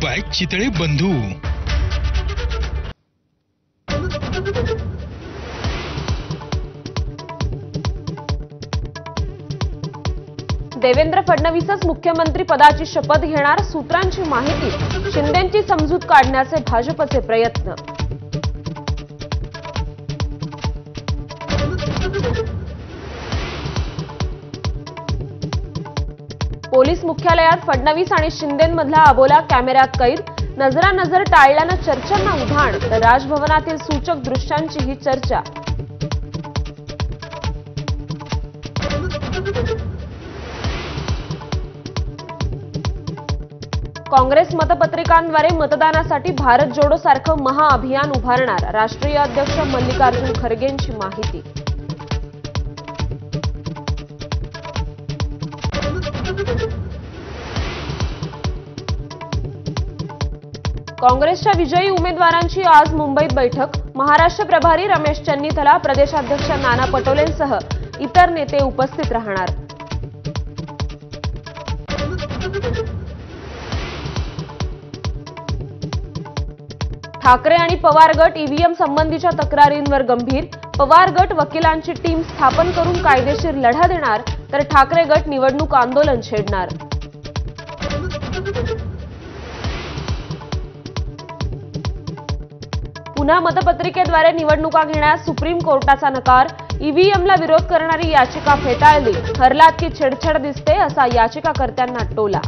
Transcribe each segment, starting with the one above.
Bye Chitale बंधू। देवेंद्र फडणवीसच मुख्यमंत्री पदाची शपथ घेणार, सूत्रांची माहिती। शिंदेंची समजूत काढण्याचे भाजपचे प्रयत्न। पोलीस मुख्यालयात फडणवीस आणि शिंदेंमधला अबोला कॅमेऱ्यात कैद। नजरानजर टाळल्यानं चर्चांना उधाण, तर राजभवनातील सूचक दृश्यांची ही चर्चा। काँग्रेस मतपत्रिकांद्वारे मतदानासाठी भारत जोडो सारखं महाअभियान उभारणार, राष्ट्रीय अध्यक्ष मल्लिकार्जुन खरगेंची माहिती। काँग्रेसच्या विजयी उमेदवारांची आज मुंबईत बैठक। महाराष्ट्र प्रभारी रमेश चन्नीथला, प्रदेशाध्यक्ष नाना पटोलेंसह इतर नेते उपस्थित राहणार। ठाकरे आणि पवार गट ईव्हीएम संबंधीच्या तक्रारींवर गंभीर। पवार गट वकिलांची टीम स्थापन करून कायदेशीर लढा देणार, तर ठाकरे गट निवडणूक आंदोलन छेडणार। पुन्हा मतपत्रिकेद्वारे निवडणुका घेण्यास सुप्रीम कोर्टाचा नकार। ईव्हीएमला विरोध करणारी याचिका फेटाळली, हरलात की छेडछाड दिसते असा याचिकाकर्त्यांना टोला।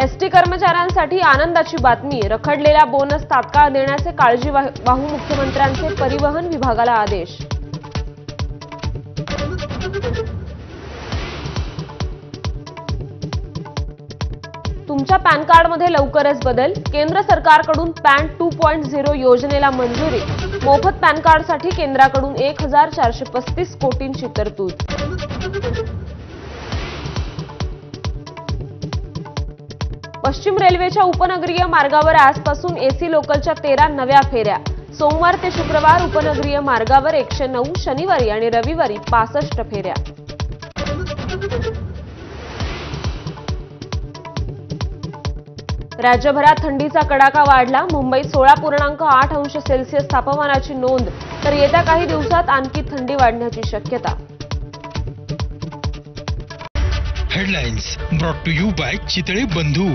एसटी कर्मचाऱ्यांसाठी आनंदाची बातमी, रखडलेला बोनस तात्काळ देण्याचे काळजीवाहू मुख्यमंत्र्यांचे परिवहन विभागाला आदेश। तुमच्या पॅन कार्डमध्ये लवकरच बदल, केंद्र सरकारकडून पॅन 2.0 योजनेला मंजुरी। मोफत पॅन कार्डसाठी केंद्राकडून 1435 कोटींची तरतूद। पश्चिम रेल्वेच्या उपनगरीय मार्गावर आजपासून एसी लोकलच्या 13 नव्या फेऱ्या। सोमवार ते शुक्रवार उपनगरीय मार्गावर 109, शनिवारी आणि रविवारी 65 फेऱ्या। राज्यभरात थंडीचा कडाका वाढला, मुंबईत 16.8 अंश सेल्सिअस तापमानाची नोंद, तर येत्या काही दिवसात आणखी थंडी वाढण्याची शक्यता। Headlines brought to you by Chitale बंधू।